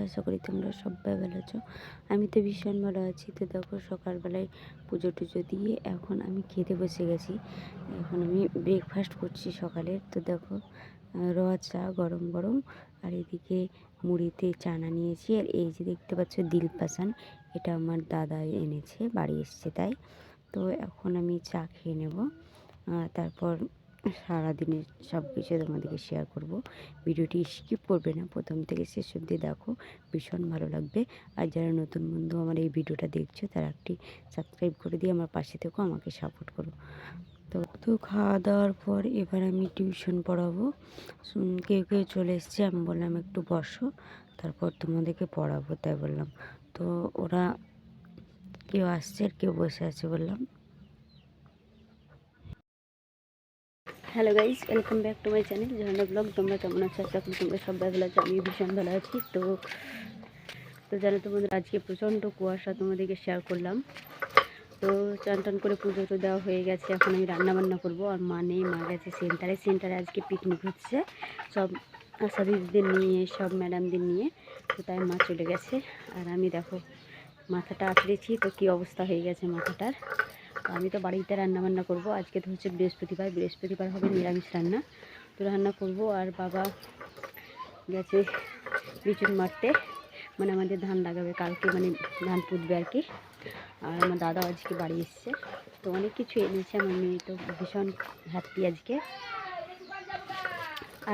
আশা করি তোমরা সবাই ভালো আছো। আমি তো ভীষণ ভালো আছি। তো দেখো সকালবেলায় পুজো টুজো দিয়ে এখন আমি খেতে বসে গেছি। এখন আমি ব্রেকফাস্ট করছি সকালের। তো দেখো র চা গরম গরম, আর এদিকে মুড়িতে চানা নিয়েছি। আর এই যে দেখতে পাচ্ছ দিল পাসান, এটা আমার দাদা এনেছে, বাড়ি এসছে তাই। তো এখন আমি চা খেয়ে নেব, তারপর সারাদিনের সব কিছু তোমাদেরকে শেয়ার করব। ভিডিওটি স্কিপ করবে না, প্রথম থেকে শেষ অবধি দেখো, ভীষণ ভালো লাগবে। আর যারা নতুন বন্ধু আমার এই ভিডিওটা দেখছো তারা একটি সাবস্ক্রাইব করে দিয়ে আমার পাশে থেকো, আমাকে সাপোর্ট করো। তো খাওয়া দাওয়ার পর এবার আমি টিউশন পড়াবো। কেউ কেউ চলে এসছে, আমি বললাম একটু বসো, তারপর তোমাদেরকে পড়াবো, তাই বললাম। তো ওরা কেউ আসছে আর কেউ বসে আছে বললাম। Hello guys, welcome back to my channel Jharna blog. তোমরা কেমন আছো? আশা করি তোমরা সবাই ভালো আছো। আমি ভীষণ ভালো আছি। তো জানো তোমাদের আজকে প্রচণ্ড কুয়াশা, তোমাদেরকে শেয়ার করলাম। তো চান টান করে পুজো তো দেওয়া হয়ে গেছে, এখন আমি রান্না বান্না করবো। আর মা গেছে সেন্টারে আজকে পিকনিক হচ্ছে, সব আশা দিদিদের নিয়ে, সব ম্যাডামদের নিয়ে। তো তাই মা চলে গেছে। আর আমি দেখো মাথাটা আঁচড়েছি, তো কী অবস্থা হয়ে গেছে মাথাটার। আমি তো বাড়িতে রান্নাবান্না করব। আজকে তো হচ্ছে বৃহস্পতিবার হবে নিরামিষ রান্না, তো রান্না করব। আর বাবা গেছে বিচুন মারতে, মানে আমাদের ধান লাগাবে কালকে, মানে ধান পুঁতবে আর কি। আর আমার দাদা আজকে বাড়ি এসছে, তো অনেক কিছু এনেছে। আমার মেয়ে তো ভীষণ হ্যাপি আজকে।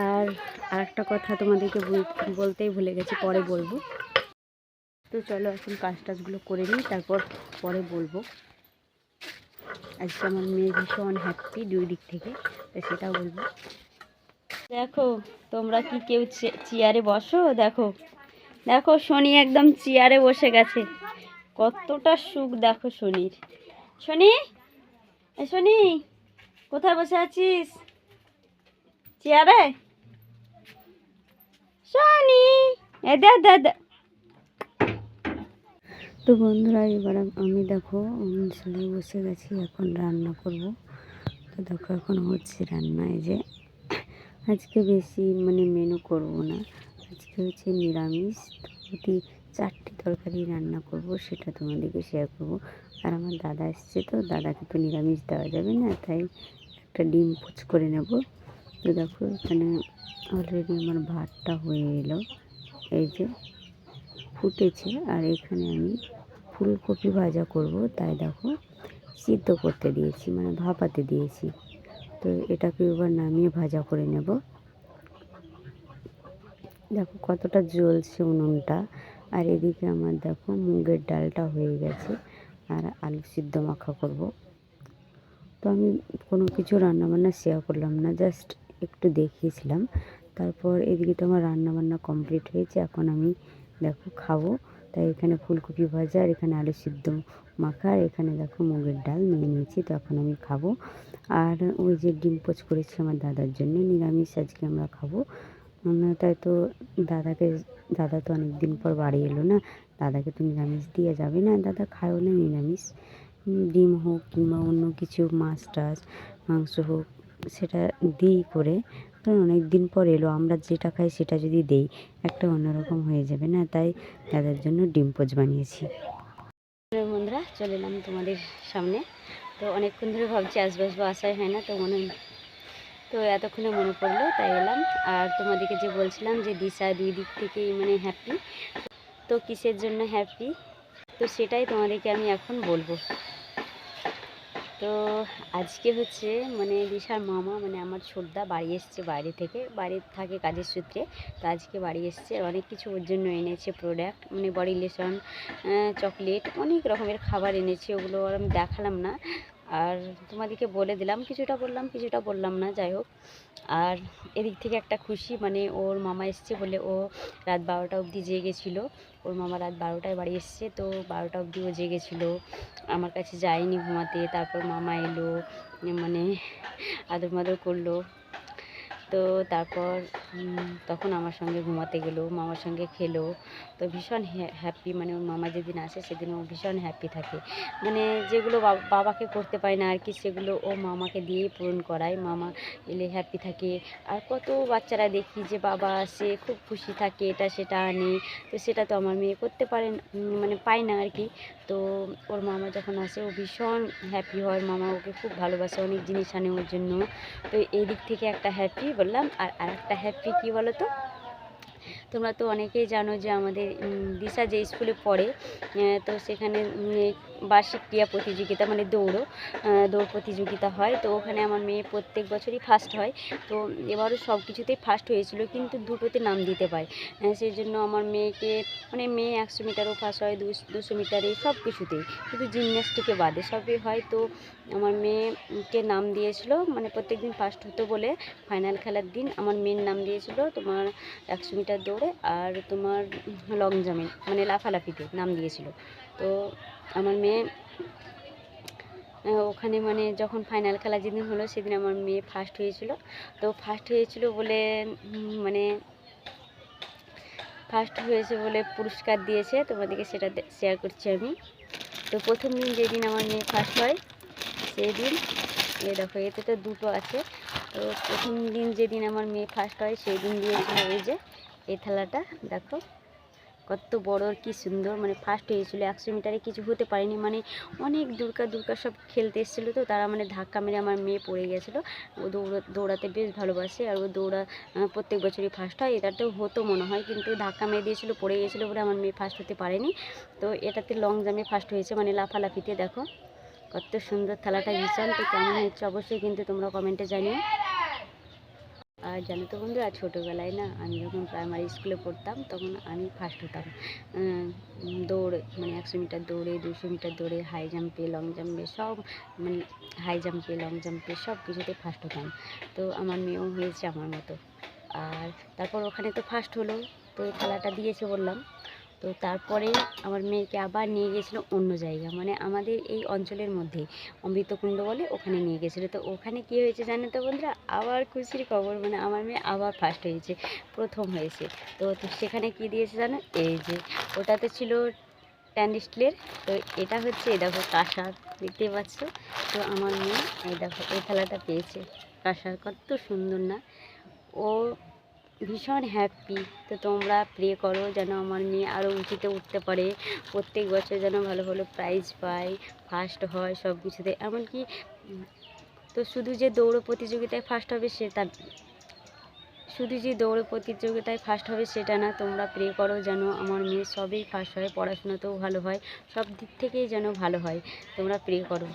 আর আরেকটা কথা তোমাদেরকে বলতেই ভুলে গেছি, পরে বলবো। তো চলো এখন কাজ টাজগুলো করে নিই, তারপর পরে বলবো। আজকে আমার মেয়ে ভীষণ হ্যাপি দুই দিক থেকে, তো সেটাও বলবো। দেখো তোমরা কি কেউ চেয়ারে বসো? দেখো দেখো শনি একদম চেয়ারে বসে গেছে, কতটা সুখ দেখো শনির। শনি, শনি কোথায় বসে আছিস? চেয়ারে? শনি, এ দে দে দে। তো বন্ধুরা এবার আমি দেখো অনুষ্ঠানে বসে গেছি, এখন রান্না করব। তো দেখো এখন হচ্ছে রান্না। এই যে আজকে বেশি মানে মেনু করব না, আজকে হচ্ছে নিরামিষ। প্রতি 4টি তরকারি রান্না করব, সেটা তোমাদেরকে শেয়ার করব। আর আমার দাদা এসছে, তো দাদাকে তো নিরামিষ দেওয়া যাবে না, তাই একটা ডিম পোচ করে নেব। তো দেখো এখানে অলরেডি আমার ভাতটা হয়ে এলো, এই যে ফুটেছে। আর এখানে আমি ফুলকপি ভাজা করব, তাই দেখো সিদ্ধ করতে দিয়েছি, মানে ভাপাতে দিয়েছি। তো এটাকে এবার নামিয়ে ভাজা করে নেব। দেখো কতটা জ্বলছে উনুনটা। আর এদিকে আমার দেখো মুগের ডালটা হয়ে গেছে, আর আলু সিদ্ধ মাখা করব। তো আমি কোনো কিছু রান্নাবান্না শেয়ার করলাম না, জাস্ট একটু দেখিয়েছিলাম। তারপর এদিকে তো আমার রান্নাবান্না কমপ্লিট হয়েছে, এখন আমি দেখো খাবো। তাই এখানে ফুলকপি ভাজা, আর এখানে আলু সিদ্ধ মাখা, আর এখানে দেখো মুগের ডাল নিয়ে নিয়েছি। তো এখন আমি খাবো। আর ওই যে ডিম পোচ করেছি আমার দাদার জন্য, নিরামিষ আজকে আমরা খাবো। তাই তো দাদা তো অনেক দিন পর বাড়ি এলো না, দাদাকে তো নিরামিষ দিয়ে যাবে না, দাদা খায়ও না নিরামিষ। ডিম হোক কিংবা অন্য কিছু মাছ টাছ মাংস হোক, সেটা দিই করে, কারণ অনেক দিন পর এলো, আমরা যেটা খাই সেটা যদি দেই একটা অন্যরকম হয়ে যাবে না, তাই দাদার জন্য ডিম পোচ বানিয়েছি। বন্ধুরা চলে এলাম তোমাদের সামনে। তো অনেকক্ষণ ধরে ভাবছি আসবো আসাই হয় না, তো এতক্ষণে মনে পড়লো তাই এলাম। আর তোমাদেরকে যে বলছিলাম যে দিশা দুই দিক থেকেই মানে হ্যাপি, তো কিসের জন্য হ্যাপি, তো সেটাই তোমাদেরকে আমি এখন বলবো। তো আজকে হচ্ছে মানে দিশার মামা, মানে আমার ছোটদা বাড়ি এসছে বাইরে থেকে, বাইরে থাকে কাজের সূত্রে। তো আজকে বাড়ি এসছে, অনেক কিছু ওর জন্য এনেছে প্রোডাক্ট, মানে বডি লোশন, চকলেট, অনেক রকমের খাবার এনেছে। ওগুলো আর আমি দেখালাম না, আর তোমাদেরকে বলে দিলাম, কিছুটা বললাম কিছুটা বললাম না, যাই হোক। আর এদিক থেকে একটা খুশি, মানে ওর মামা এসছে বলে ও রাত 12টা অবধি জেগেছিলো। ওর মামা রাত 12টায় বাড়ি এসছে, তো 12টা অবধি ও জেগেছিলো, আমার কাছে যায়নি ঘুমাতে। তারপর মামা এলো, মানে আদর মাদর করলো, তো তারপর তখন আমার সঙ্গে ঘুমাতে গেলো, মামার সঙ্গে খেলো। তো ভীষণ হ্যাপি, মানে ওর মামা যেদিন আসে সেদিন ও ভীষণ হ্যাপি থাকে। মানে যেগুলো বাবাকে করতে পারে না আর কি, সেগুলো ও মামাকে দিয়েই পূরণ করায়। মামা এলে হ্যাপি থাকে। আর কত বাচ্চারা দেখি যে বাবা আসে খুব খুশি থাকে, এটা সেটা আনে। তো সেটা তো আমার মেয়ে করতে পারে না, মানে পায় না আর কি। তো ওর মামা যখন আসে ও ভীষণ হ্যাপি হয়, মামা ওকে খুব ভালোবাসে, অনেক জিনিস আনে ওর জন্য। তো এই দিক থেকে একটা হ্যাপি বললাম। আর আরেকটা হ্যাপি কী বলো তো, তোমরা তো অনেকেই জানো যে আমাদের দিশা যে স্কুলে পড়ে, তো সেখানে বার্ষিক ক্রীড়া প্রতিযোগিতা মানে দৌড় প্রতিযোগিতা হয়। তো ওখানে আমার মেয়ে প্রত্যেক বছরই ফার্স্ট হয়। তো এবারও সব কিছুতেই ফার্স্ট হয়েছিল, কিন্তু দুটোতে নাম দিতে পায়। সেই জন্য আমার মেয়েকে, মানে মেয়ে 100 মিটারও ফার্স্ট হয়, 200 মিটারে, সব কিছুতেই, শুধু জিমন্যাস্টিকে বাদে সবই হয়। তো আমার মেয়েকে নাম দিয়েছিল, মানে প্রত্যেক দিন ফার্স্ট হতো বলে ফাইনাল খেলার দিন আমার মেয়ের নাম দিয়েছিল তোমার 100 মিটার দৌড়ে আর তোমার লং জাম্পে, মানে লাফালাফিতে নাম দিয়েছিল। তো আমার মেয়ে ওখানে, মানে যখন ফাইনাল খেলা যেদিন হলো সেদিন আমার মেয়ে ফার্স্ট হয়েছিল। তো ফার্স্ট হয়েছিল বলে মানে ফার্স্ট হয়েছে বলে পুরস্কার দিয়েছে, তোমাদেরকে সেটা শেয়ার করছি আমি। তো প্রথম দিন যেদিন আমার মেয়ে ফার্স্ট হয় সেই দিন, এই দেখো এতে তো দুটো আছে। তো প্রথম দিন যেদিন আমার মেয়ে ফার্স্ট হয় সেই দিন দিয়েছিল এই যে এই থালাটা, দেখো কত বড় আর কি সুন্দর, মানে ফার্স্ট হয়েছিল। 100 মিটারে কিছু হতে পারেনি, মানে অনেক দূরকার সব খেলতে এসেছিলো, তো তারা মানে ধাক্কা মেরে আমার মেয়ে পড়ে গেছিলো। ও দৌড়াতে বেশ ভালোবাসে, আর ও প্রত্যেক বছরই ফার্স্ট হয়। এটাতেও হতো মনে হয়, কিন্তু ধাক্কা মেরে দিয়েছিলো, পড়ে গেছিলো বলে আমার মেয়ে ফার্স্ট হতে পারেনি। তো এটাতে লং জাম্পে ফার্স্ট হয়েছে, মানে লাফালাফিতে। দেখো কত সুন্দর থালাটা, ভীষণ। তো কেমন হচ্ছে অবশ্যই কিন্তু তোমরা কমেন্টে জানিও। আর জানো তো বন্ধুরা, ছোটোবেলায় না আমি যখন প্রাইমারি স্কুলে পড়তাম তখন আমি ফার্স্ট হতাম দৌড়ে, মানে 100 মিটার দৌড়ে, 200 মিটার দৌড়ে, হাই জাম্পে, লং জাম্পে, সব, মানে হাই জাম্পে, লং জাম্পে সব কিছুতে ফার্স্ট হতাম। তো আমার মেয়েও হয়েছে আমার মতো। আর তারপর ওখানে তো ফার্স্ট হলো, তো খেলাটা দিয়েছে বললাম। তো তারপরে আমার মেয়েকে আবার নিয়ে গেছিলো অন্য জায়গা, মানে আমাদের এই অঞ্চলের মধ্যেই অমৃতকুণ্ড বলে, ওখানে নিয়ে গেছিলো। তো ওখানে কী হয়েছে জানো তো বন্ধুরা, আবার খুশির খবর, মানে আমার মেয়ে আবার ফার্স্ট হয়েছে, প্রথম হয়েছে। তো সেখানে কী দিয়েছে জানো, এই যে ওটাতে ছিল স্টেনলেস স্টিলের, তো এটা হচ্ছে এই দেখো কাঁসার, দেখতেই পাচ্ছ। তো আমার মেয়ে এই দেখো এই থালাটা পেয়েছে, কাঁসার, কত সুন্দর না। ও ভীষণ হ্যাপি। তো তোমরা প্রে করো যেন আমার মেয়ে আরও উঁচুতে উঠতে পারে, প্রত্যেক বছর যেন ভালো ভালো প্রাইজ পায়, ফার্স্ট হয় সব কিছুতে। এমনকি তো শুধু যে দৌড় প্রতিযোগিতায় ফার্স্ট হবে সেটা না, তোমরা প্রে করো যেন আমার মেয়ে সবেই ফার্স্ট হয়, পড়াশোনাতেও ভালো হয়, সব দিক থেকেই যেন ভালো হয়, তোমরা প্রে করো।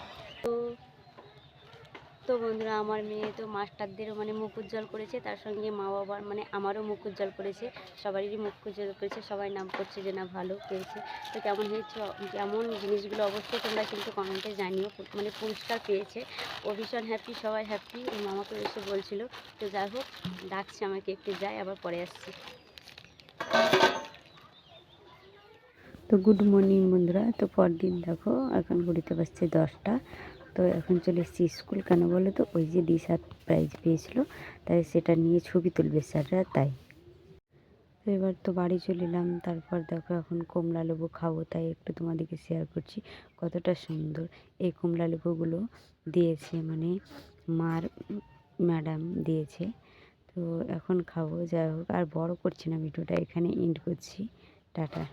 তো বন্ধুরা, আমার মেয়ে তো মাস্টারদেরও মানে মুখ উজ্জ্বল করেছে, তার সঙ্গে মা বাবার, মানে আমারও মুখ উজ্জ্বল করেছে, সবারই মুখ উজ্জ্বল করেছে, সবাই নাম করছে যে না ভালো পেয়েছে। তো কেমন হয়েছে, কেমন জিনিসগুলো অবশ্যই তোমরা কিন্তু কমেন্টে জানিও। মানে পুরস্কার পেয়েছে, ও ভীষণ হ্যাপি, সবাই হ্যাপি, ওর মামাকে এসে বলছিল। তো যাই হোক, ডাকছে আমাকে, একটু যাই, আবার পরে আসছি। তো গুড মর্নিং বন্ধুরা। তো পরদিন দেখো এখন ঘড়িতে বাজছে 10টা। তো এখন চলে এসেছি স্কুল, কেন বলো তো, ওই যে দিশা প্রাইজ পেয়েছিল, তাই সেটা নিয়ে ছবি তুলবে স্যাররা, তাই। তো এবার তো বাড়ি চলে এলাম। তারপর দেখো এখন কমলা লেবু খাবো, তাই একটু তোমাদেরকে শেয়ার করছি কতটা সুন্দর এই কমলা লেবুগুলো দিয়েছে, মানে মার ম্যাডাম দিয়েছে। তো এখন খাবো। যাই হোক, আর বড় করছি না ভিডিওটা, এখানে এন্ড করছি। টাটা।